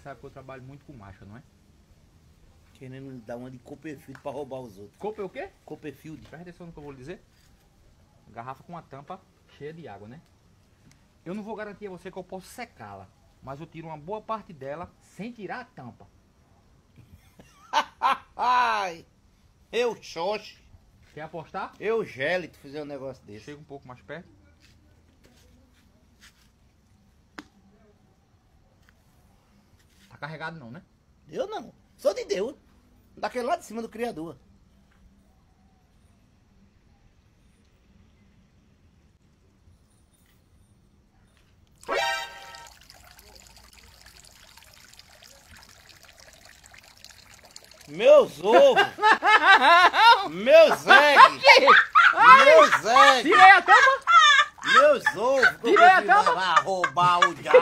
sabe que eu trabalho muito com marcha, não é? Querendo dar uma de Copperfield pra roubar os outros. Copa é o quê? Copperfield. Presta atenção no que eu vou lhe dizer. Garrafa com a tampa cheia de água, né? Eu não vou garantir a você que eu posso secá-la, mas eu tiro uma boa parte dela sem tirar a tampa. Ai, eu xoxe, Quer apostar? eu gele tu fizer um negócio desse. Chega um pouco mais perto. Tá carregado não, né? Eu não, sou de Deus. Daquele lá de cima do Criador. Meus ovos! Meus eggs! Meus eggs! Tirei a tampa! Meus ovos! Tirei a tampa! Vai roubar o diabo!